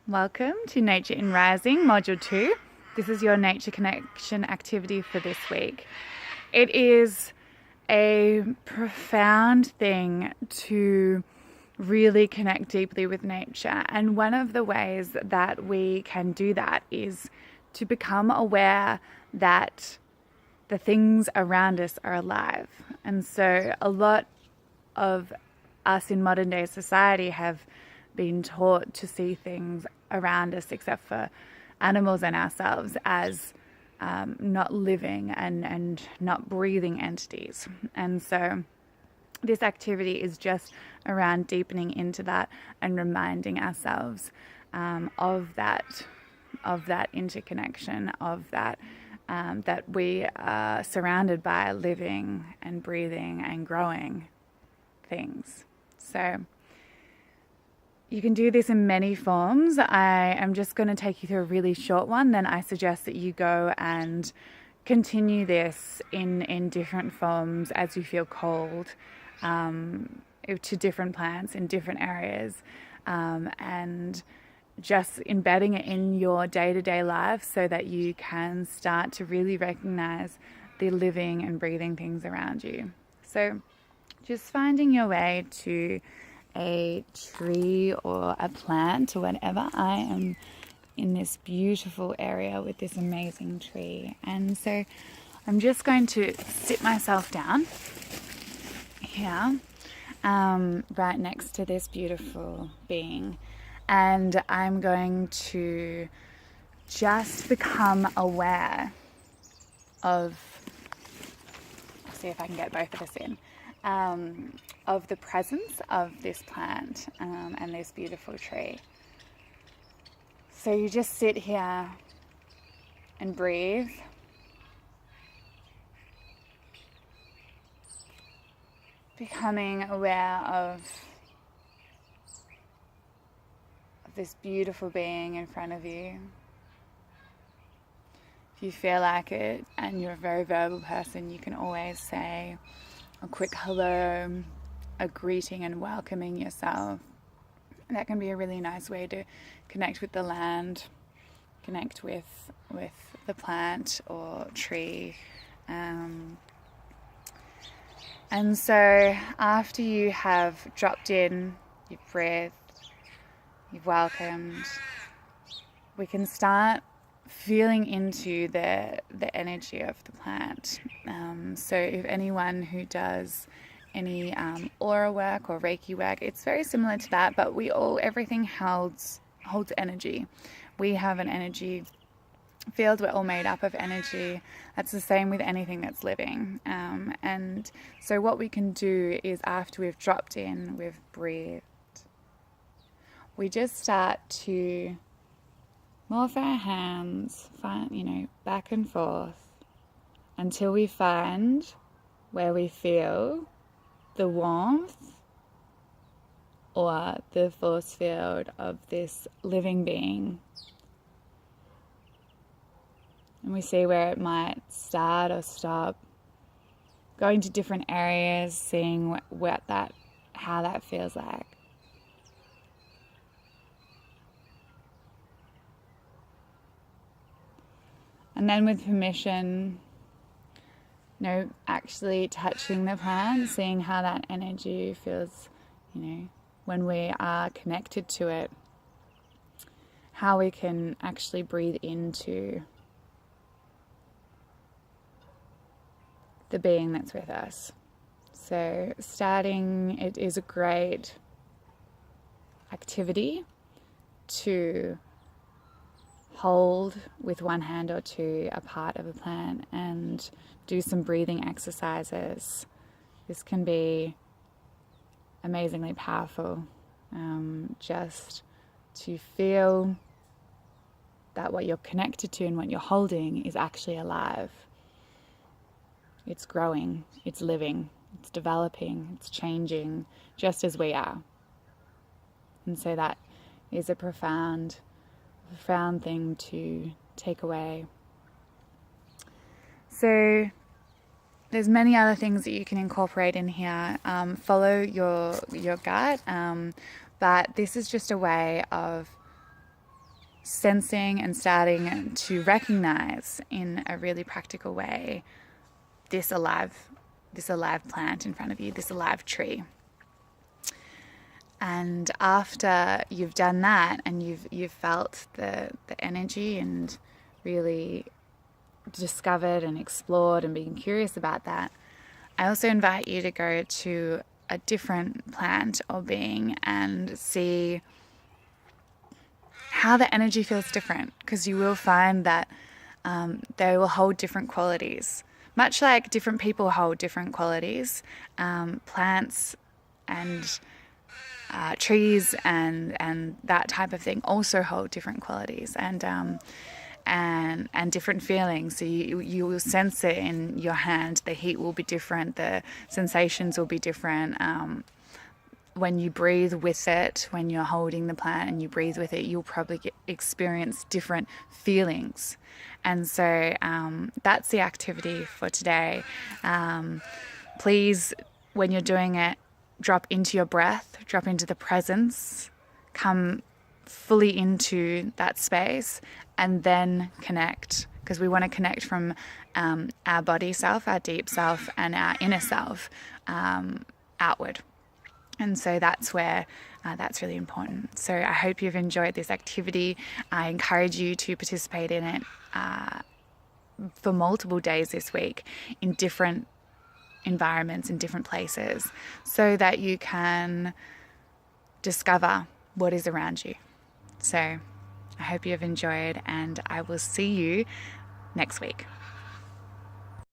Welcome to Nature in Rising, Module 2. This is your nature connection activity for this week. It is a profound thing to really connect deeply with nature, and one of the ways that we can do that is to become aware that the things around us are alive. And so a lot of us in modern day society have been taught to see things around us, except for animals and ourselves, as not living and not breathing entities. And so this activity is just around deepening into that and reminding ourselves of that interconnection, of that that we are surrounded by living and breathing and growing things. So you can do this in many forms. I am just going to take you through a really short one. Then I suggest that you go and continue this in different forms as you feel called to different plants in different areas, and just embedding it in your day-to-day life so that you can start to really recognize the living and breathing things around you. So just finding your way to a tree or a plant or whatever. I am in this beautiful area with this amazing tree, and so I'm just going to sit myself down here, right next to this beautiful being, and I'm going to just become aware of, I'll see if I can get both of us in, of the presence of this plant and this beautiful tree. So you just sit here and breathe. Becoming aware of this beautiful being in front of you. If you feel like it and you're a very verbal person, you can always say a quick hello, a greeting and welcoming yourself. And that can be a really nice way to connect with the land, connect with the plant or tree. And so after you have dropped in, you've breathed, you've welcomed, we can start feeling into the energy of the plant. So if anyone who does any aura work or Reiki work, it's very similar to that, but everything holds energy. We have an energy field. We're all made up of energy. That's the same with anything that's living. And so what we can do is, after we've dropped in, we've breathed, we just start to morph our hands, back and forth until we find where we feel the warmth or the force field of this living being. And we see where it might start or stop, going to different areas, seeing how that feels like. And then with permission, actually touching the plant, seeing how that energy feels, when we are connected to it, how we can actually breathe into the being that's with us. So it is a great activity to hold with one hand or two a part of a plant and do some breathing exercises. This can be amazingly powerful, just to feel that what you're connected to and what you're holding is actually alive. It's growing, it's living, it's developing, it's changing, just as we are. And so that is a profound thing to take away. So there's many other things that you can incorporate in here. Follow your gut, but this is just a way of sensing and starting to recognize in a really practical way this alive plant in front of you, this alive tree. And after you've done that and you've felt the energy and really discovered and explored and been curious about that, I also invite you to go to a different plant or being and see how the energy feels different, because you will find that they will hold different qualities. Much like different people hold different qualities, plants and trees and that type of thing also hold different qualities and different feelings. So you will sense it in your hand. The heat will be different. The sensations will be different. When you breathe with it, when you're holding the plant and you breathe with it, you'll probably experience different feelings. And so that's the activity for today. Please, when you're doing it, drop into your breath, drop into the presence, come fully into that space, and then connect, because we want to connect from our body self, our deep self, and our inner self outward. And so that's where that's really important. So I hope you've enjoyed this activity. I encourage you to participate in it for multiple days this week in different environments, in different places, so that you can discover what is around you. So I hope you have enjoyed, and I will see you next week.